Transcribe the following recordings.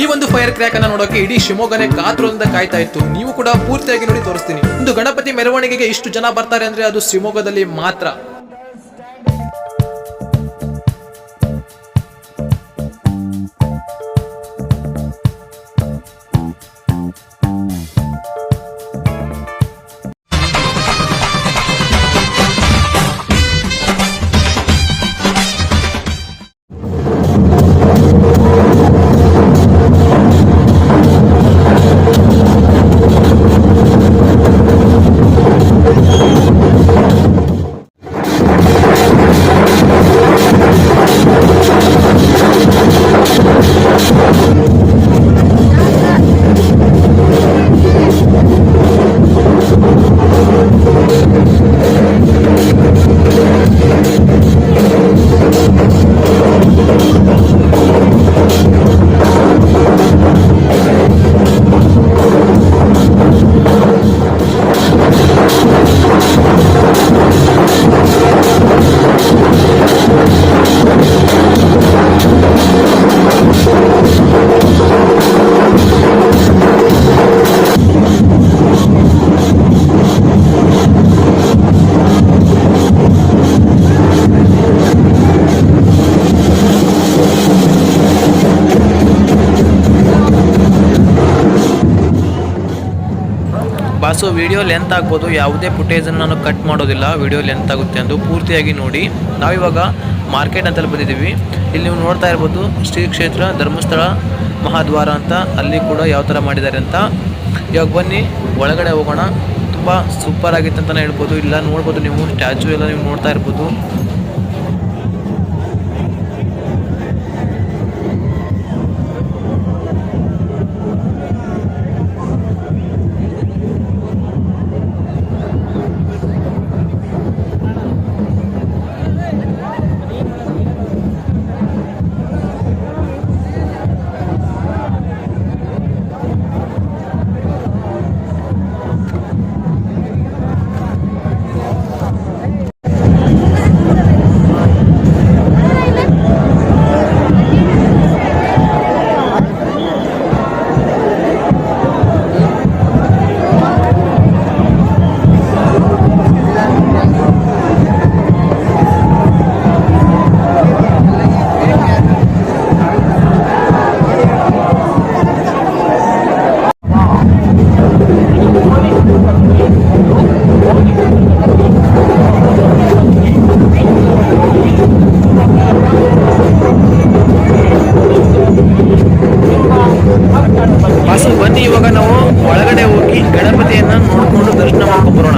ಈ ಒಂದು fire crack ಅನ್ನ ನೋಡೋಕೆ ಇಡೀ ಶಿವಮೊಗ್ಗನೇ ಕಾತುರದಿಂದ ಕಾಯ್ತಾ ಇತ್ತು. ನೀವು ಕೂಡ ಪೂರ್ತಿಯಾಗಿ ನೋಡಿ ತೋರಿಸ್ತೀನಿ. ಒಂದು ಗಣಪತಿ ಮೆರವಣಿಗೆಗೆ ಇಷ್ಟು ಜನ ಬರ್ತಾರೆ ಅಂದ್ರೆ ಅದು ಶಿವಮೊಗ್ಗದಲ್ಲಿ ಮಾತ್ರ. ಬಾಸು ವಿಡಿಯೋ ಲೆಂತ್ ಆಗ್ಬೋದು, ಯಾವುದೇ ಫುಟೇಜನ್ನು ನಾನು ಕಟ್ ಮಾಡೋದಿಲ್ಲ. ವಿಡಿಯೋ ಲೆಂತ್ ಆಗುತ್ತೆ ಎಂದು ಪೂರ್ತಿಯಾಗಿ ನೋಡಿ. ನಾವಿವಾಗ ಮಾರ್ಕೆಟ್ ಅಂತಲ್ಲಿ ಬಂದಿದ್ದೀವಿ. ಇಲ್ಲಿ ನೀವು ನೋಡ್ತಾ ಇರ್ಬೋದು ಶ್ರೀ ಕ್ಷೇತ್ರ ಧರ್ಮಸ್ಥಳ ಮಹಾದ್ವಾರ ಅಂತ, ಅಲ್ಲಿ ಕೂಡ ಯಾವ ಥರ ಮಾಡಿದ್ದಾರೆ ಅಂತ. ಇವಾಗ ಬನ್ನಿ ಒಳಗಡೆ ಹೋಗೋಣ. ತುಂಬ ಸೂಪರ್ ಆಗಿತ್ತು ಅಂತಲೇ ಹೇಳ್ಬೋದು. ಇಲ್ಲ ನೋಡ್ಬೋದು ನೀವು ಸ್ಟ್ಯಾಚು ಎಲ್ಲ ನೀವು ನೋಡ್ತಾ ಇರ್ಬೋದು. ಬನ್ನಿ ಇವಾಗ ನಾವು ಒಳಗಡೆ ಹೋಗಿ ಗಣಪತಿಯನ್ನ ನೋಡ್ಕೊಂಡು ದರ್ಶನ ಮಾಡ್ಕೊಂಡು ಬರೋಣ.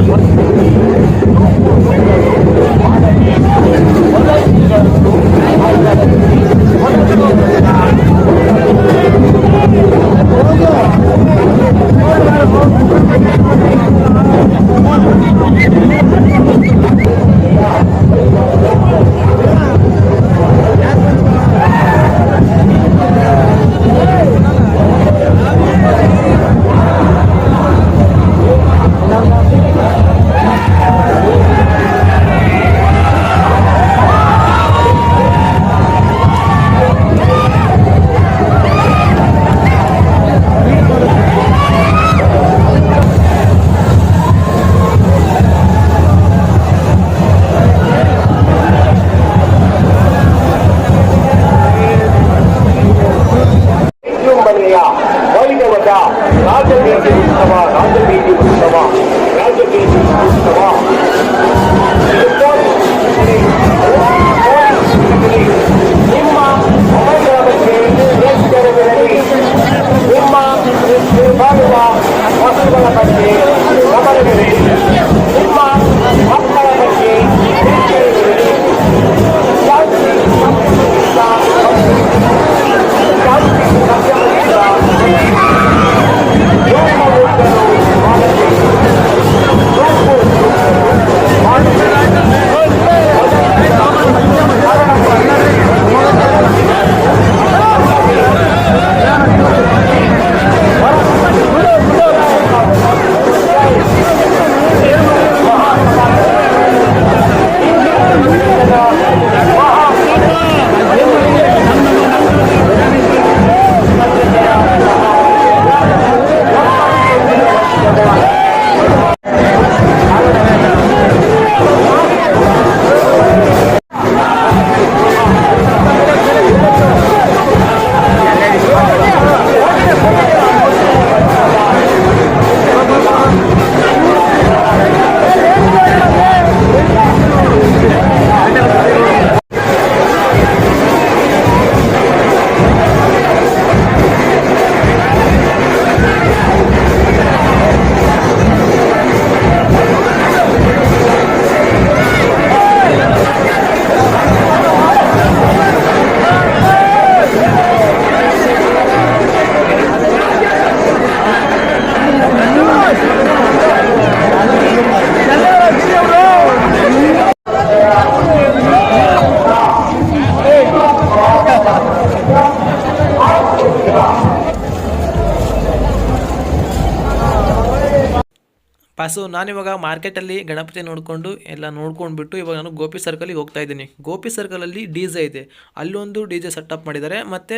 ಬಾಸು ನಾನಿವಾಗ ಮಾರ್ಕೆಟಲ್ಲಿ ಗಣಪತಿ ನೋಡಿಕೊಂಡು ಎಲ್ಲ ನೋಡ್ಕೊಂಡ್ಬಿಟ್ಟು ಇವಾಗ ನಾನು ಗೋಪಿ ಸರ್ಕಲಿಗೆ ಹೋಗ್ತಾ ಇದ್ದೀನಿ. ಗೋಪಿ ಸರ್ಕಲಲ್ಲಿ ಡಿ ಜೆ ಇದೆ, ಅಲ್ಲೊಂದು ಡಿ ಜೆ ಸೆಟಪ್ ಮಾಡಿದ್ದಾರೆ, ಮತ್ತು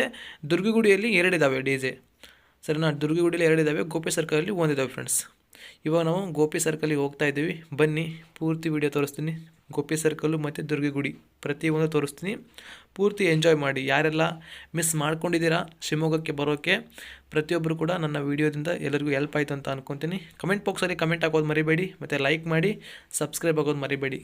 ದುರ್ಗಗುಡಿಯಲ್ಲಿ 2 ಇದ್ದಾವೆ ಡಿ ಜೆ. ಸರಿನಾ, ದುರ್ಗಗುಡಿಯಲ್ಲಿ 2 ಇದ್ದಾವೆ, ಗೋಪಿ ಸರ್ಕಲಲ್ಲಿ ಒಂದಿದ್ದಾವೆ ಫ್ರೆಂಡ್ಸ್. ಇವಾಗ ನಾವು ಗೋಪಿ ಸರ್ಕಲಿಗೆ ಹೋಗ್ತಾ ಇದ್ದೀವಿ, ಬನ್ನಿ ಪೂರ್ತಿ ವಿಡಿಯೋ ತೋರಿಸ್ತೀನಿ. ಗೋಪಿ ಸರ್ಕಲ್ಲು ಮತ್ತು ದುರ್ಗಗುಡಿ ಪ್ರತಿಯೊಂದು ತೋರಿಸ್ತೀನಿ, ಪೂರ್ತಿ ಎಂಜಾಯ್ ಮಾಡಿ. ಯಾರೆಲ್ಲ ಮಿಸ್ ಮಾಡ್ಕೊಂಡಿದ್ದೀರಾ ಶಿವಮೊಗ್ಗಕ್ಕೆ ಬರೋಕ್ಕೆ, ಪ್ರತಿಯೊಬ್ಬರು ಕೂಡ ನನ್ನ ವೀಡಿಯೋದಿಂದ ಎಲ್ಲರಿಗೂ ಹೆಲ್ಪ್ ಆಯಿತು ಅಂತ ಅಂದ್ಕೊತೀನಿ. ಕಮೆಂಟ್ ಬಾಕ್ಸಲ್ಲಿ ಕಮೆಂಟ್ ಹಾಕೋದು ಮರಿಬೇಡಿ, ಮತ್ತು ಲೈಕ್ ಮಾಡಿ, ಸಬ್ಸ್ಕ್ರೈಬ್ ಆಗೋದು ಮರಿಬೇಡಿ.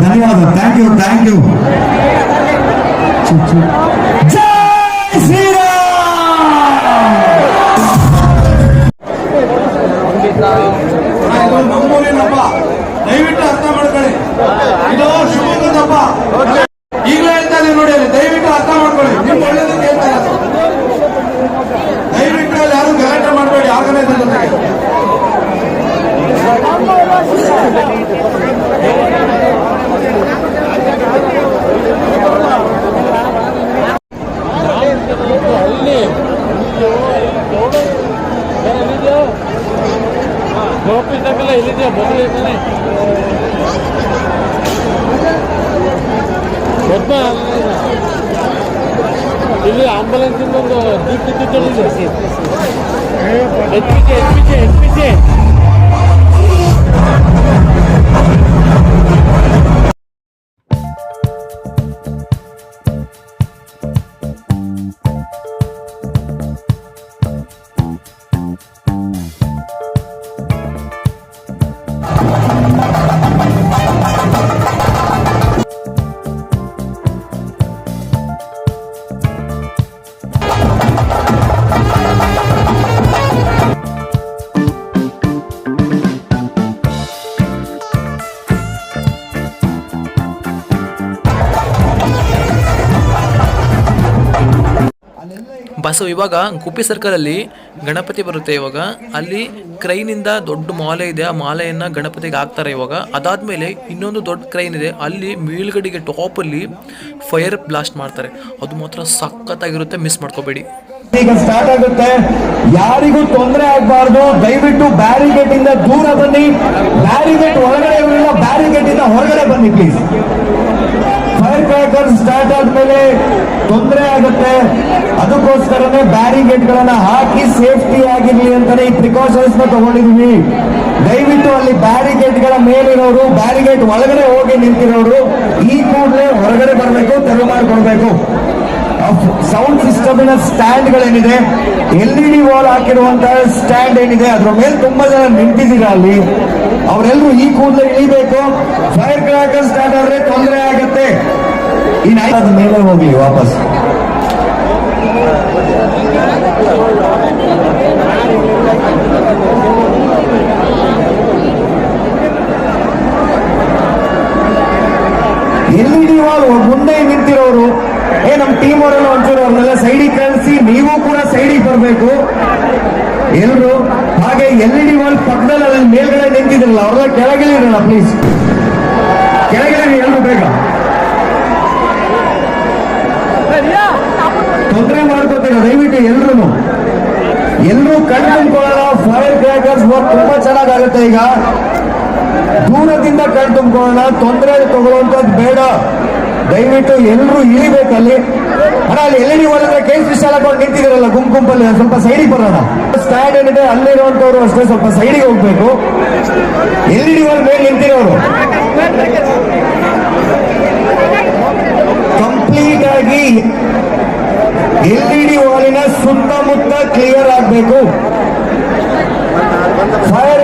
ಧನ್ಯವಾದ, ಥ್ಯಾಂಕ್ ಯು. ಜೈ ಶ್ರೀರಾಮ್. ನಮ್ಮೂರಿನ ಹಬ್ಬ, ದಯವಿಟ್ಟು ಅರ್ಥ ಮಾಡ್ಕೊಳ್ಳಿ. ಇದು ಶಿವಮೊಗ್ಗದ ಹಬ್ಬ. ಈಗಲೇ ಹೇಳ್ತಾ ಇದೀವಿ ನೋಡಿ, ಅಲ್ಲಿ ದಯವಿಟ್ಟು ಅರ್ಥ ಮಾಡ್ಕೊಳ್ಳಿ. ನಿಮ್ಗೆ ಒಳ್ಳೇದಕ್ಕೆ ಹೇಳ್ತಾ ಇರೋದು. ದಯವಿಟ್ಟು ಅಲ್ಲಿ ಯಾರು ಗಲಾಟೆ ಮಾಡಬೇಡಿ ಆರ್ಗನೈಸರ್ ಜೊತೆಗೆ. ಗೋಪಿ ಸರ್ಕಲ್ ಇಲ್ಲಿದೆ, ಬದಲಿದ್ದಾನೆ ಇಲ್ಲಿ ಆಂಬುಲೆನ್ಸ್ ಇಂದ ಒಂದು ದಿಕ್ಕಿದೆ. ಎಚ್ ಬಸ್ಸು ಇವಾಗ ಗುಬ್ಬಿ ಸರ್ಕಲಲ್ಲಿ ಗಣಪತಿ ಬರುತ್ತೆ. ಇವಾಗ ಅಲ್ಲಿ ಕ್ರೈನಿಂದ ದೊಡ್ಡ ಮಾಲೆ ಇದೆ, ಆ ಮಾಲೆಯನ್ನು ಗಣಪತಿಗೆ ಹಾಕ್ತಾರೆ. ಇವಾಗ ಅದಾದಮೇಲೆ ಇನ್ನೊಂದು ದೊಡ್ಡ ಕ್ರೈನ್ ಇದೆ, ಅಲ್ಲಿ ಮೇಲ್ಗಡೆಗೆ ಟಾಪಲ್ಲಿ ಫೈರ್ ಬ್ಲಾಸ್ಟ್ ಮಾಡ್ತಾರೆ. ಅದು ಮಾತ್ರ ಸಖತ್ತಾಗಿರುತ್ತೆ, ಮಿಸ್ ಮಾಡ್ಕೋಬೇಡಿ. ಈಗ ಸ್ಟಾರ್ಟ್ ಆಗುತ್ತೆ, ಯಾರಿಗೂ ತೊಂದರೆ ಆಗಬಾರ್ದು. ದಯವಿಟ್ಟು ಬ್ಯಾರಿಗೇಟ್ ಇಂದ ದೂರ ಬನ್ನಿ. ಬ್ಯಾರಿಗೇಟ್ ಒಳಗಡೆ ಇರಲಿಲ್ಲ, ಬ್ಯಾರಿಗೇಟ್ ಇಂದ ಹೊರಗಡೆ ಬನ್ನಿ ಪ್ಲೀಸ್. ಫೈರ್ ಕ್ರ್ಯಾಕರ್ ಸ್ಟಾರ್ಟ್ ಆದ್ಮೇಲೆ ತೊಂದರೆ ಆಗುತ್ತೆ, ಅದಕ್ಕೋಸ್ಕರನೇ ಬ್ಯಾರಿಗೇಟ್ ಗಳನ್ನ ಹಾಕಿ ಸೇಫ್ಟಿ ಆಗಿರ್ಲಿ ಅಂತಾನೆ ಈ ಪ್ರಿಕಾಷನ್ಸ್ ನ ತಗೊಂಡಿದೀವಿ. ದಯವಿಟ್ಟು ಅಲ್ಲಿ ಬ್ಯಾರಿಗೇಟ್ ಗಳ ಮೇಲಿರೋರು, ಬ್ಯಾರಿಗೇಟ್ ಒಳಗಡೆ ಹೋಗಿ ನಿಂತಿರೋರು ಈ ಕೂಡಲೇ ಹೊರಗಡೆ ಬರಬೇಕು, ತೆರವು ಮಾಡಿಕೊಡ್ಬೇಕು. ಸೌಂಡ್ ಸಿಸ್ಟಮಿನ ಸ್ಟ್ಯಾಂಡ್ ಗಳೇನಿದೆ, LED ವಾಲ್ ಹಾಕಿರುವಂತಹ ಸ್ಟ್ಯಾಂಡ್ ಏನಿದೆ, ಅದ್ರ ಮೇಲೆ ತುಂಬಾ ಜನ ನಿಂತಿದ್ದೀರಾ ಅಲ್ಲಿ, ಅವರೆಲ್ಲರೂ ಈ ಕೂಡಲೇ ಇಳಿಬೇಕು. ಫೈರ್ ಕ್ರ್ಯಾಕರ್ ಸ್ಟಾರ್ಟ್ ಆದ್ರೆ ತೊಂದರೆ ಆಗುತ್ತೆ. ಈ ನಾಯ್ಕದ ಮೇಲೆ ಹೋಗ್ಲಿ ವಾಪಸ್. LED ವಾಲ್ ಮುಂದೆ ನಿಂತಿರೋರು, ನಮ್ಮ ಟೀಮ್ ಅವರೆಲ್ಲ ಒಂಚೂರು ಅವ್ರನ್ನೆಲ್ಲ ಸೈಡಿಗೆ ಕಳಿಸಿ, ನೀವು ಕೂಡ ಸೈಡಿಗೆ ಬರಬೇಕು ಎಲ್ರು. ಹಾಗೆ LED ವಾಲ್ ಪಕ್ಕದಲ್ಲಿ ಅಲ್ಲಿ ಮೇಲ್ಗಡೆ ನಿಂತಿದ್ರಲ್ಲ ಅವ್ರೆಲ್ಲ ಕೆಳಗಿಳಿರಲ್ಲ ಪ್ಲೀಸ್, ಕೆಳಗಿಳಿ ಎಲ್ರು ಬೇಗ. ತೊಂದರೆ ಮಾಡ್ಕೋತೀರ ದಯವಿಟ್ಟು ಎಲ್ರು ಕಣ್ ತುಂಬ್ಕೊಳ್ಳೋಣ. ಫೈರ್ ಕ್ರ್ಯಾಕರ್ಸ್ ವರ್ಕ್ ತುಂಬಾ ಚೆನ್ನಾಗಾಗುತ್ತೆ. ಈಗ ದೂರದಿಂದ ಕಣ್ ತುಂಬ್ಕೊಳ್ಳೋಣ, ತೊಂದರೆ ತಗೊಳ್ಳುವಂತದ್ದು ಬೇಡ. ದಯವಿಟ್ಟು ಎಲ್ಲರೂ ಇಳಿಬೇಕಲ್ಲಿ. ಅಣ್ಣ ಅಲ್ಲಿ LED ವಾಲ್ ಅಂದ್ರೆ ಕೇಸ್ ವಿಶಾಲ ಹಾಕೊಂಡು ನಿಂತಿದ್ರಲ್ಲ ಗುಂಪಲ್ಲಿ, ಸ್ವಲ್ಪ ಸೈಡಿಗೆ ಬರೋಣ. ಸ್ಟ್ಯಾಂಡ್ ಏನಿದೆ ಅಲ್ಲಿರುವಂತವ್ರು ಅಷ್ಟೇ ಸ್ವಲ್ಪ ಸೈಡಿಗೆ ಹೋಗ್ಬೇಕು. LED ವಾಲ್ ಮೇಲೆ ನಿಂತಿರೋರು ಕಂಪ್ಲೀಟ್ ಆಗಿ LED ವಾಲಿನ ಸುತ್ತಮುತ್ತ ಕ್ಲಿಯರ್ ಆಗಬೇಕು. ಫೈರ್